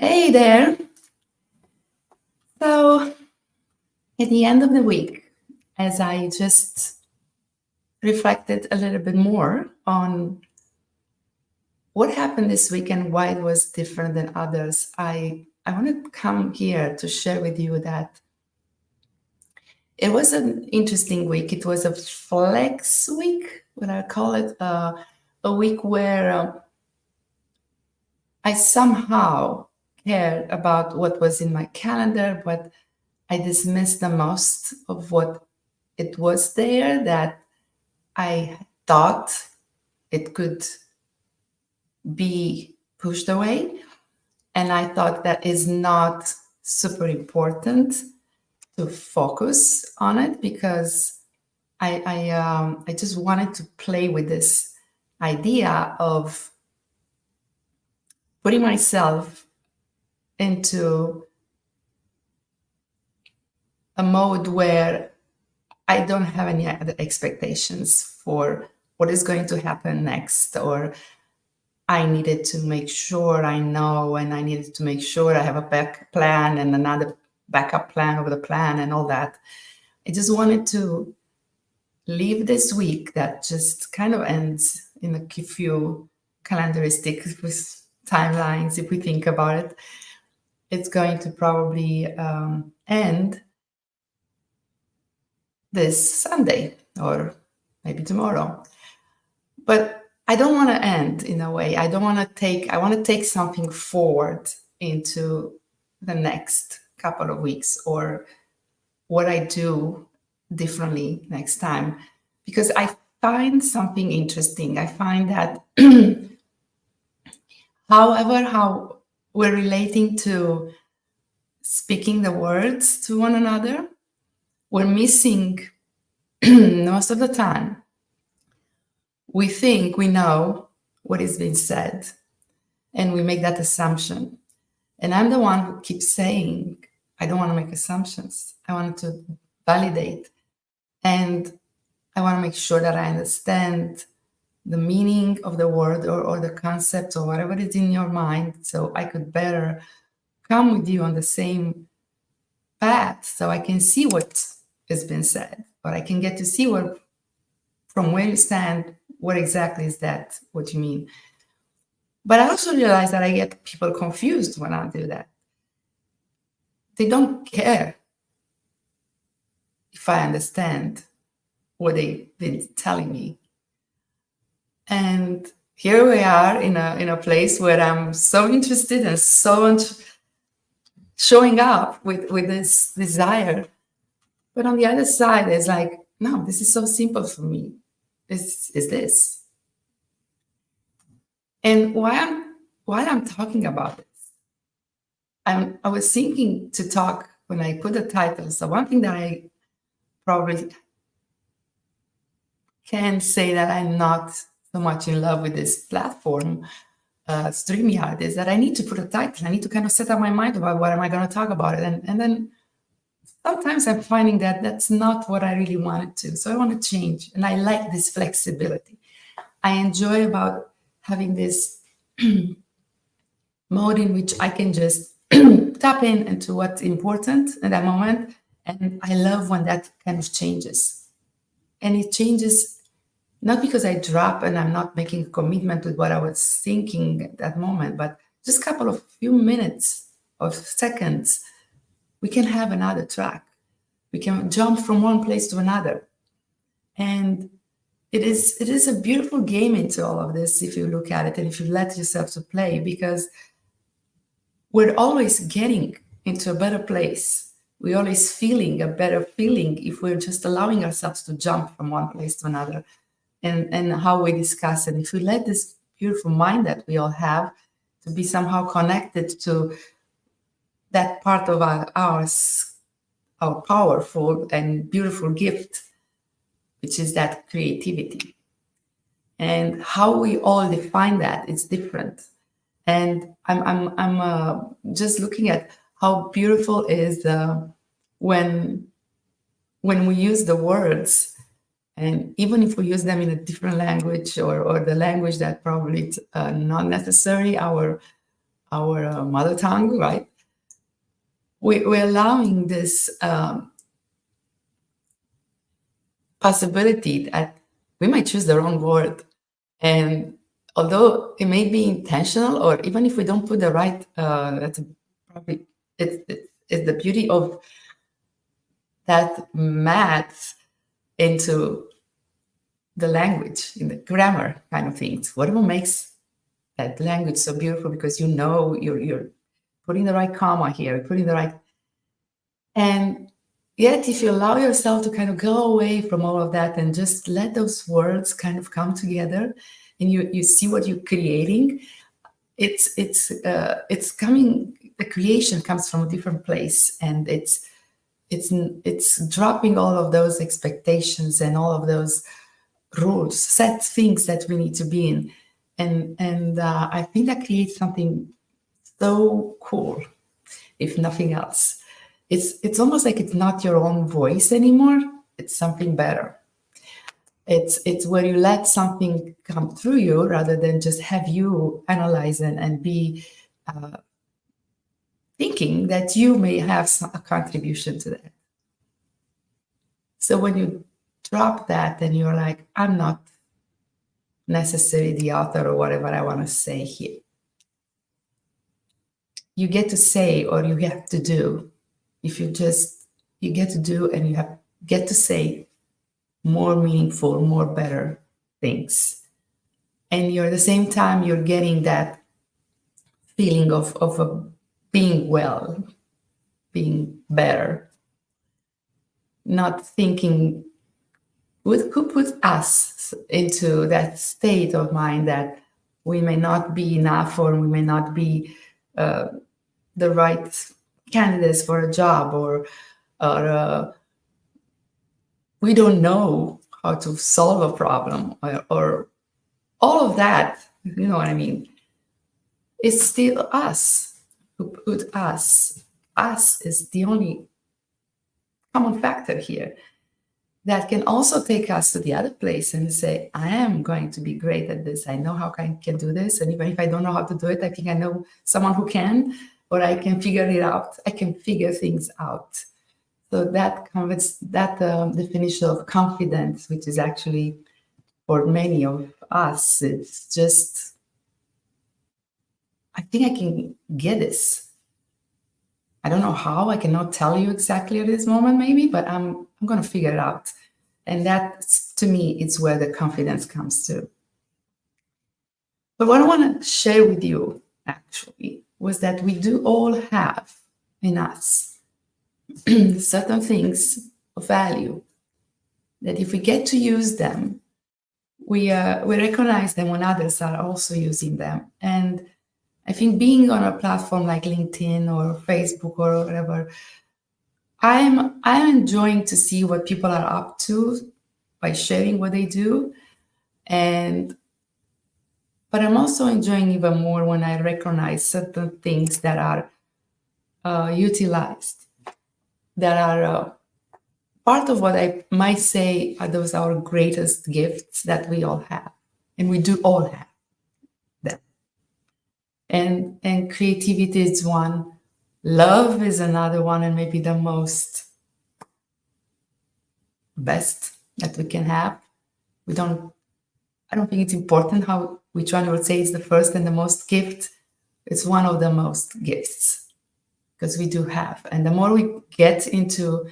Hey there. So, at the end of the week, as I just reflected a little bit more on what happened this week and why it was different than others, I want to come here to share with you that it was an interesting week. It was a flex week, what I call it, a week where I somehow cared about what was in my calendar, but I dismissed the most of what it was there that I thought it could be pushed away. And I thought that is not super important to focus on it because I just wanted to play with this idea of putting myself into a mode where I don't have any other expectations for what is going to happen next, or I needed to make sure I know, and I needed to make sure I have a back plan and another backup plan of the plan and all that. I just wanted to leave this week that just kind of ends in a few calendaristic timelines. If we think about it, it's going to probably end this Sunday or maybe tomorrow. But I don't want to end in a way. I don't want to take, I want to take something forward into the next couple of weeks or what I do differently next time. Because I find something interesting. I find that, however, how we're relating to speaking the words to one another, we're missing most of the time. We think we know what is being said, and we make that assumption. And I'm the one who keeps saying, I don't want to make assumptions. I want to validate. And I want to make sure that I understand the meaning of the word or the concept or whatever is in your mind, so I could better come with you on the same path so I can see what has been said, or I can get to see what, from where you stand, what exactly is that, what you mean. But I also realize that I get people confused when I do that. They don't care if I understand what they've been telling me. And here we are in a place where I'm so interested and so showing up with this desire. But on the other side, it's like, no, this is so simple for me. This is this. And while I'm talking about this, I was thinking to talk when I put the title. So one thing that I probably can say that I'm not so much in love with this platform, StreamYard, is that I need to put a title. I need to kind of set up my mind about what am I going to talk about it. And then sometimes I'm finding that that's not what I really wanted to. So I want to change. And I like this flexibility. I enjoy about having this mode in which I can just tap into what's important at that moment. And I love when that kind of changes. And it changes not because I drop and I'm not making a commitment with what I was thinking at that moment, but just a couple of few minutes or seconds, we can have another track. We can jump from one place to another. And it is a beautiful game into all of this if you look at it and if you let yourself to play, because we're always getting into a better place. We're always feeling a better feeling if we're just allowing ourselves to jump from one place to another. And how we discuss it. If we let this beautiful mind that we all have to be somehow connected to that part of our powerful and beautiful gift, which is that creativity. And how we all define that, it's different. And I'm just looking at how beautiful is when we use the words, and even if we use them in a different language or the language that probably it's not necessarily our our mother tongue, right? We're allowing this possibility that we might choose the wrong word. And although it may be intentional, or even if we don't put the right, that's probably it's the beauty of that math into the language, in the grammar kind of things. Whatever makes that language so beautiful, because you're putting the right comma here, putting the right, and yet if you allow yourself to kind of go away from all of that and just let those words kind of come together, and you see what you're creating, it's coming. The creation comes from a different place, and it's dropping all of those expectations and all of those rules, set things that we need to be in, and I think that creates something so cool, if nothing else. It's almost like it's not your own voice anymore. It's something better. It's where you let something come through you rather than just have you analyze and be thinking that you may have a contribution to that. So when you drop that and you're like, I'm not necessarily the author or whatever I want to say here, you get to say, or you have to do. If you get to do, and you get to say more meaningful, more better things. And you're at the same time, you're getting that feeling of being well, being better, not thinking, could put us into that state of mind that we may not be enough, or we may not be the right candidates for a job, or we don't know how to solve a problem, or all of that, you know what I mean? It's still us who put us. Us is the only common factor here that can also take us to the other place and say, I am going to be great at this. I know how I can do this. And even if I don't know how to do it, I think I know someone who can, or I can figure it out. I can figure things out. So that definition of confidence, which is actually for many of us, it's just, I think I can get this. I don't know how, I cannot tell you exactly at this moment maybe, but I'm going to figure it out. And that, to me, it's where the confidence comes to. But what I want to share with you, actually, was that we do all have in us certain things of value, that if we get to use them, we recognize them when others are also using them. And I think being on a platform like LinkedIn or Facebook or whatever, I'm enjoying to see what people are up to by sharing what they do. But I'm also enjoying even more when I recognize certain things that are utilized, that are part of what I might say are those our greatest gifts that we all have, and we do all have them. And creativity is one, love is another one, and maybe the most best that we can have. I don't think it's important which one you would say is the first and the most gift. It's one of the most gifts, because we do have. And the more we get into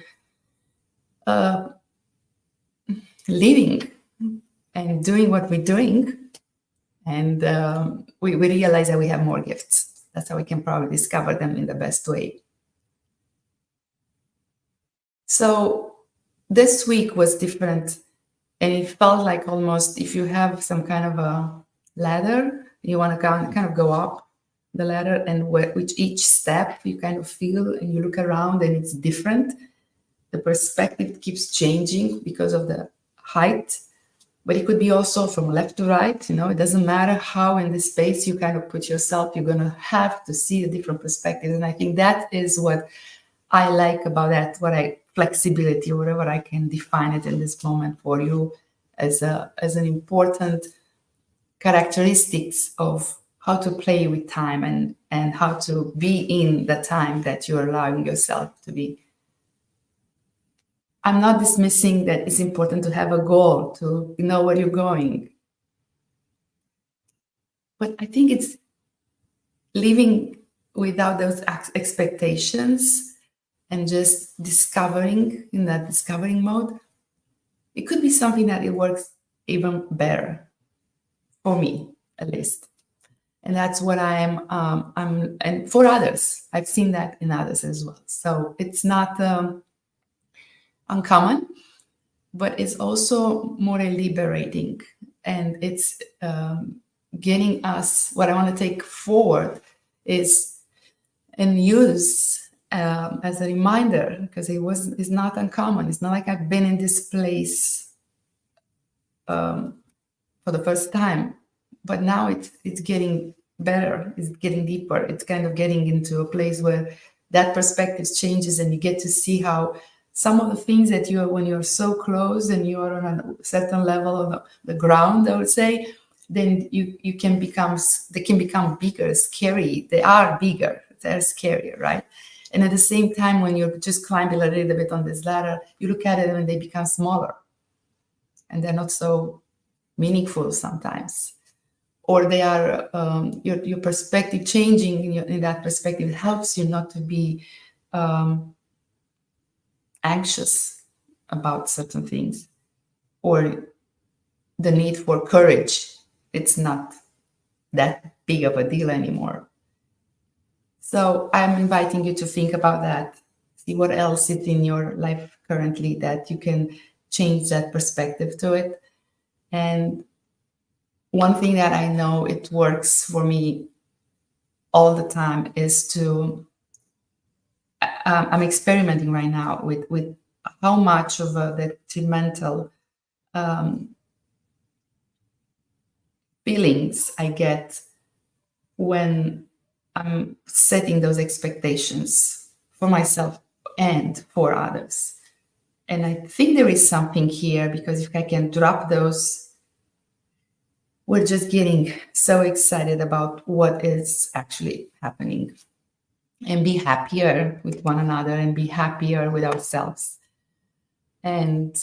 living and doing what we're doing, and we realize that we have more gifts. That's how we can probably discover them in the best way. So this week was different, and it felt like almost, if you have some kind of a ladder, you want to kind of go up the ladder, and with each step you kind of feel, and you look around and it's different. The perspective keeps changing because of the height, but it could be also from left to right. It doesn't matter how in this space you kind of put yourself, you're going to have to see a different perspective. And I think that is what I like about that, flexibility, or whatever I can define it in this moment for you as an important characteristics of how to play with time and how to be in the time that you're allowing yourself to be. I'm not dismissing that it's important to have a goal, to know where you're going. But I think it's living without those expectations and just discovering in that discovering mode. It could be something that it works even better for me, at least. And that's what I'm and for others, I've seen that in others as well. So it's not uncommon, but it's also more liberating, and it's getting us. What I want to take forward is and use as a reminder, because it's not uncommon. It's not like I've been in this place for the first time, but now it's getting better. It's getting deeper. It's kind of getting into a place where that perspective changes, and you get to see how some of the things that when you're so close and you're on a certain level of the ground, I would say, then they can become bigger, scary. They are bigger, they're scarier, right? And at the same time, when you're just climbing a little bit on this ladder, you look at it and they become smaller, and they're not so meaningful sometimes. Or they are your perspective changing in that perspective. It helps you not to be anxious about certain things, or the need for courage. It's not that big of a deal anymore. So I'm inviting you to think about that. See what else is in your life currently that you can change that perspective to it. And one thing that I know it works for me all the time is to I'm experimenting right now with how much of a detrimental feelings I get when I'm setting those expectations for myself and for others. And I think there is something here, because if I can drop those, we're just getting so excited about what is actually happening, and be happier with one another and be happier with ourselves. And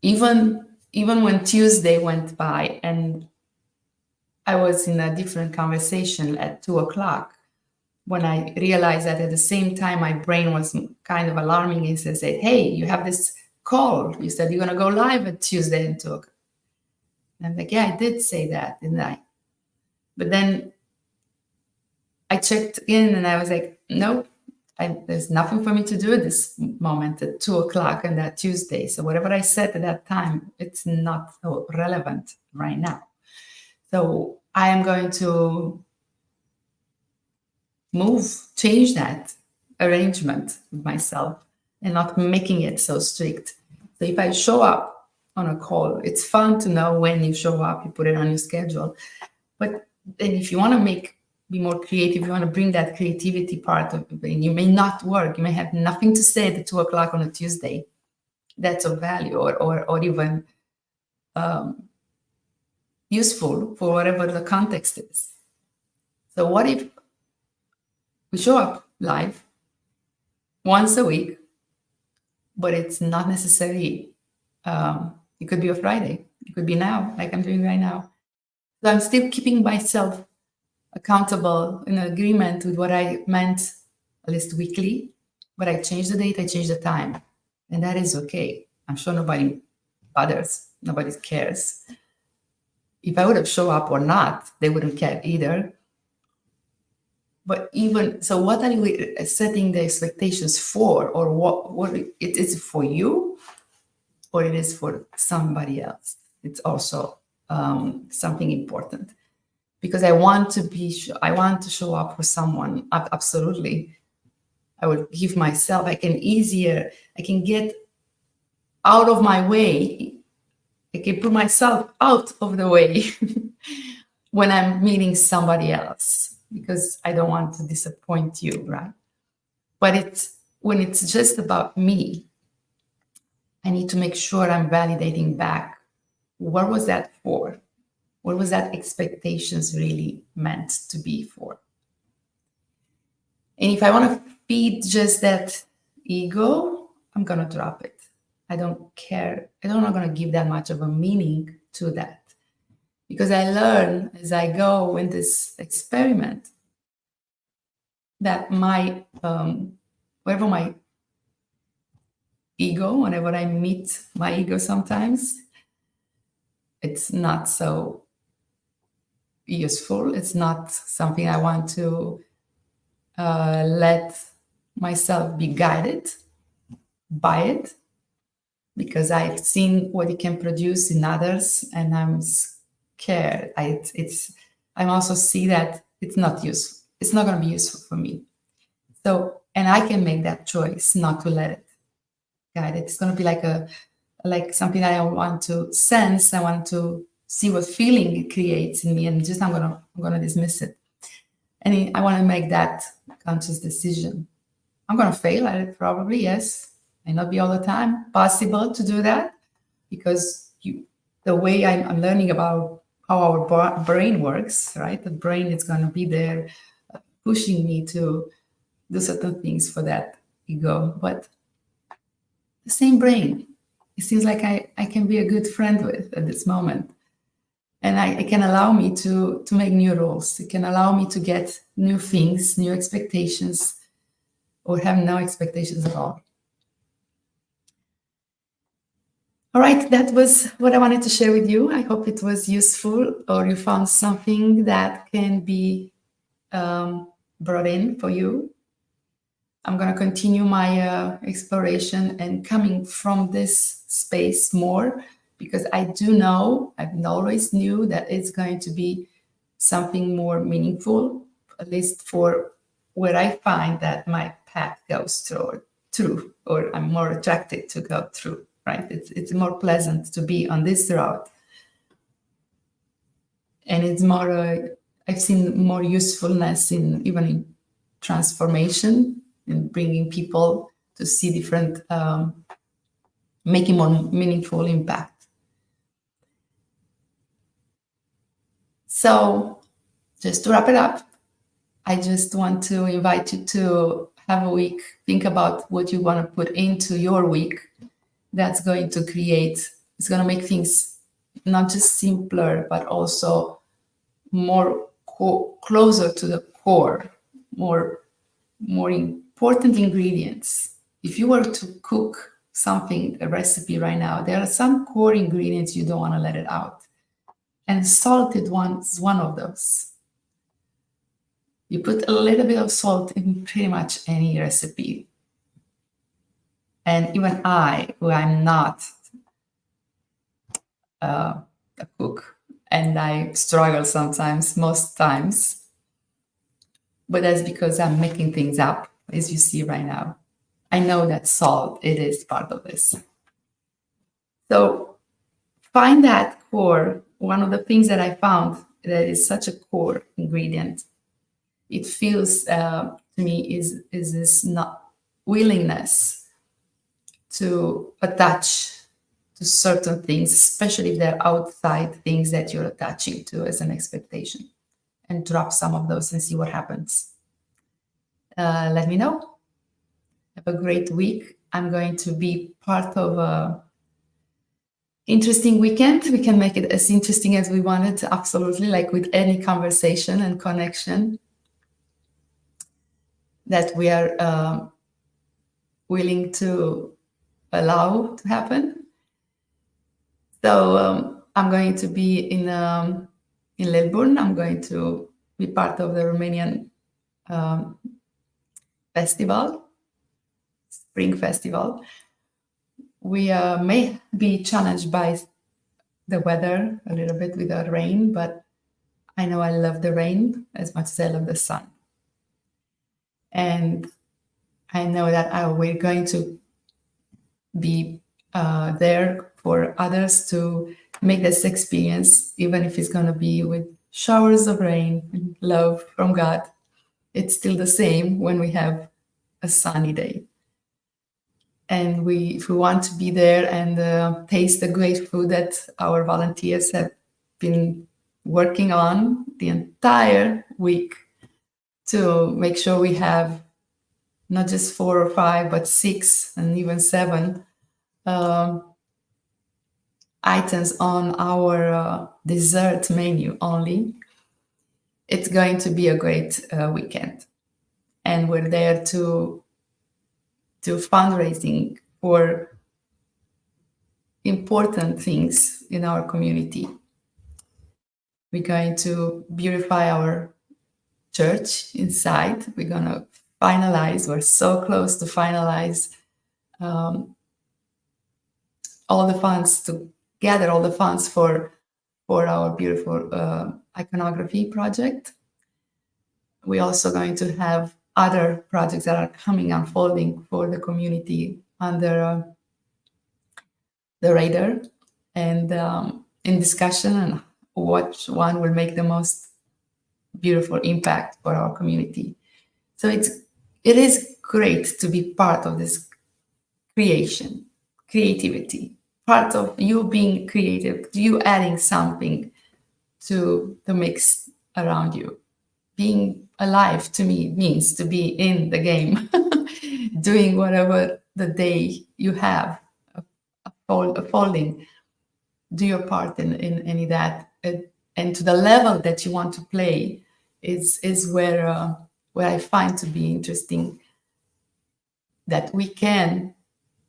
even when Tuesday went by and I was in a different conversation at 2:00, when I realized that at the same time my brain was kind of alarming me, and said, hey, you have this call. You said you're going to go live at Tuesday at 2:00. And I'm like, yeah, I did say that, didn't I? But then I checked in and I was like, nope, there's nothing for me to do at this moment at 2:00 on that Tuesday. So whatever I said at that time, it's not so relevant right now. So I am going to change that arrangement with myself and not making it so strict. So if I show up on a call, it's fun to know when you show up, you put it on your schedule. But then if you want to be more creative, you want to bring that creativity part of it, you may not work. You may have nothing to say at 2:00 on a Tuesday that's of value or even useful for whatever the context is. So what if we show up live once a week, but it's not necessarily, it could be a Friday, it could be now, like I'm doing right now. So I'm still keeping myself accountable in agreement with what I meant, at least weekly, but I changed the date, I changed the time, and that is okay. I'm sure nobody bothers, nobody cares. If I would have shown up or not, they wouldn't care either. But even so, what are you setting the expectations for, or what it is for you, or it is for somebody else? It's also something important, because I want to show up for someone. Absolutely, I would give myself. I can get out of my way. I can put myself out of the way when I'm meeting somebody else, because I don't want to disappoint you, right? But when it's just about me, I need to make sure I'm validating back. What was that for? What was that expectations really meant to be for? And if I want to feed just that ego, I'm going to drop it. I don't care. I'm not going to give that much of a meaning to that. Because I learn as I go in this experiment that my, wherever my ego, whenever I meet my ego sometimes, it's not so useful. It's not something I want to let myself be guided by it, because I've seen what it can produce in others, and I'm scared. I'm also see that it's not useful. It's not going to be useful for me. So, and I can make that choice not to let it guide it. It's going to be like something that I want to sense. I want to see what feeling it creates in me, and just I'm gonna dismiss it. And I want to make that conscious decision. I'm going to fail at it, probably, yes. May not be all the time possible to do that, because the way I'm learning about how our brain works, right? The brain is going to be there pushing me to do certain things for that ego. But the same brain, it seems like I can be a good friend with at this moment. And it can allow me to make new rules. It can allow me to get new things, new expectations, or have no expectations at all. All right, that was what I wanted to share with you. I hope it was useful, or you found something that can be brought in for you. I'm going to continue my exploration and coming from this space more, because I do know, I've always knew that it's going to be something more meaningful, at least for where I find that my path goes through, or I'm more attracted to go through, right? It's more pleasant to be on this route. And it's more, I've seen more usefulness even in transformation, in bringing people to see different, making more meaningful impact. So just to wrap it up, I just want to invite you to have a week, think about what you want to put into your week. That's going to create, it's going to make things not just simpler, but also more closer to the core, more important ingredients. If you were to cook something, a recipe right now, there are some core ingredients you don't want to let it out. And salted one is one of those. You put a little bit of salt in pretty much any recipe. And even I, who I'm not a cook, and I struggle sometimes, most times, but that's because I'm making things up, as you see right now. I know that salt, it is part of this. So find that core. One of the things that I found that is such a core ingredient, it feels to me is this not willingness to attach to certain things, especially if they're outside things that you're attaching to as an expectation, and drop some of those and see what happens. Let me know. Have a great week. I'm going to be part of a interesting weekend. We can make it as interesting as we want it, absolutely, like with any conversation and connection that we are willing to allow to happen. So I'm going to be in Lilburn. I'm going to be part of the Romanian festival, Spring Festival. We may be challenged by the weather a little bit with the rain, but I know I love the rain as much as I love the sun. And I know that we're going to be there for others to make this experience, even if it's going to be with showers of rain and love from God. It's still the same when we have a sunny day. And if we want to be there and taste the great food that our volunteers have been working on the entire week to make sure we have not just 4 or 5, but 6 and even 7 items on our dessert menu only. It's going to be a great weekend. And we're there to fundraising for important things in our community. We're going to beautify our church inside. We're going to finalize, we're so close to finalize all the funds, to gather all the funds for our beautiful iconography project. We're also going to have other projects that are coming, unfolding for the community under the radar, and in discussion on what one will make the most beautiful impact for our community. So it is great to be part of this creativity, part of you being creative, you adding something to the mix around you. Being alive to me means to be in the game, doing whatever the day you have, folding, do your part in any of that, and to the level that you want to play is where I find to be interesting, that we can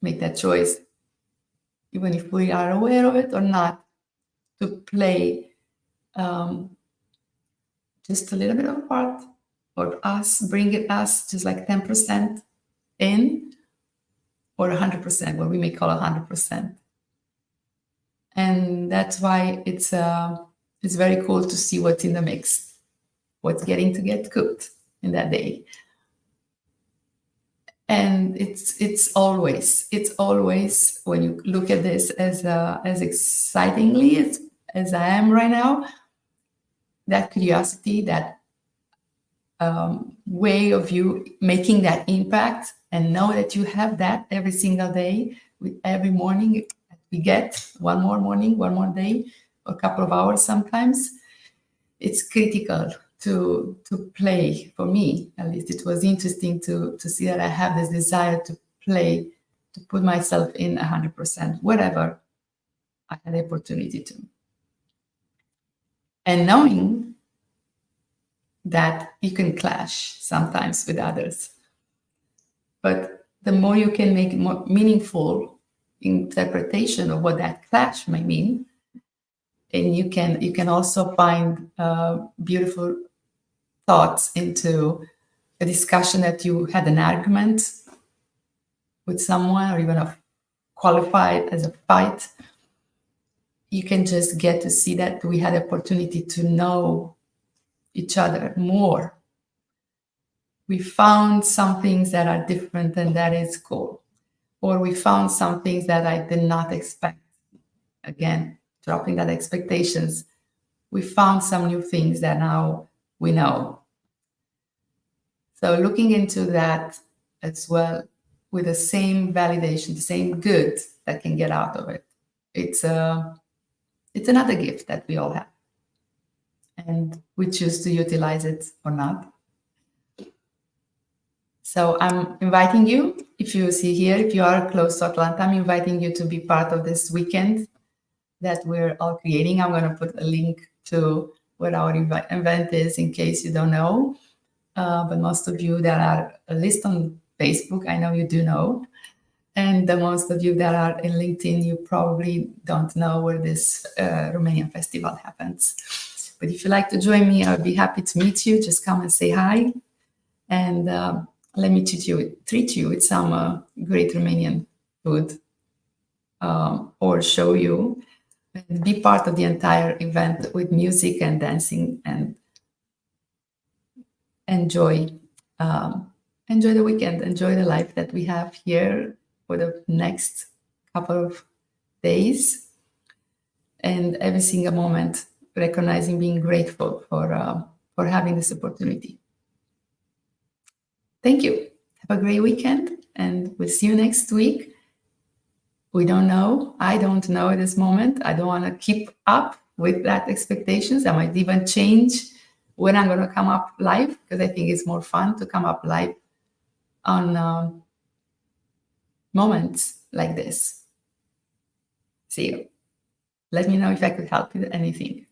make that choice, even if we are aware of it or not, to play just a little bit of a part, or bring it us just like 10% in, or 100%, what we may call 100%. And that's why it's very cool to see what's in the mix, what's getting to get cooked in that day. And it's always when you look at this as excitingly as I am right now, that curiosity, that way of you making that impact, and know that you have that every single day. With every morning we get one more morning, one more day, or a couple of hours sometimes. It's critical to play. For me, at least, it was interesting to see that I have this desire to play, to put myself in 100%, whatever I had the opportunity to. And knowing that you can clash sometimes with others, but the more you can make more meaningful interpretation of what that clash may mean, and you can also find beautiful thoughts into a discussion that you had an argument with someone, or even qualified as a fight. You can just get to see that we had the opportunity to know each other more. We found some things that are different, and that is cool. Or we found some things that I did not expect. Again, dropping that expectations. We found some new things that now we know. So looking into that as well, with the same validation, the same good that can get out of it. It's another gift that we all have, and we choose to utilize it or not. So I'm inviting you, if you see here, if you are close to Atlanta, I'm inviting you to be part of this weekend that we're all creating. I'm going to put a link to what our event is in case you don't know. But most of you that are at least on Facebook, I know you do know. And the most of you that are in LinkedIn, you probably don't know where this Romanian festival happens. But if you'd like to join me, I'll be happy to meet you. Just come and say hi. And let me treat you with some great Romanian food, or show you, and be part of the entire event with music and dancing, and enjoy the weekend, enjoy the life that we have here for the next couple of days, and every single moment recognizing, being grateful for having this opportunity. Thank you. Have a great weekend, and we'll see you next week. We don't know. I don't know at this moment. I don't want to keep up with that expectations. I might even change when I'm going to come up live, because I think it's more fun to come up live on moments like this. See you. Let me know if I could help with anything.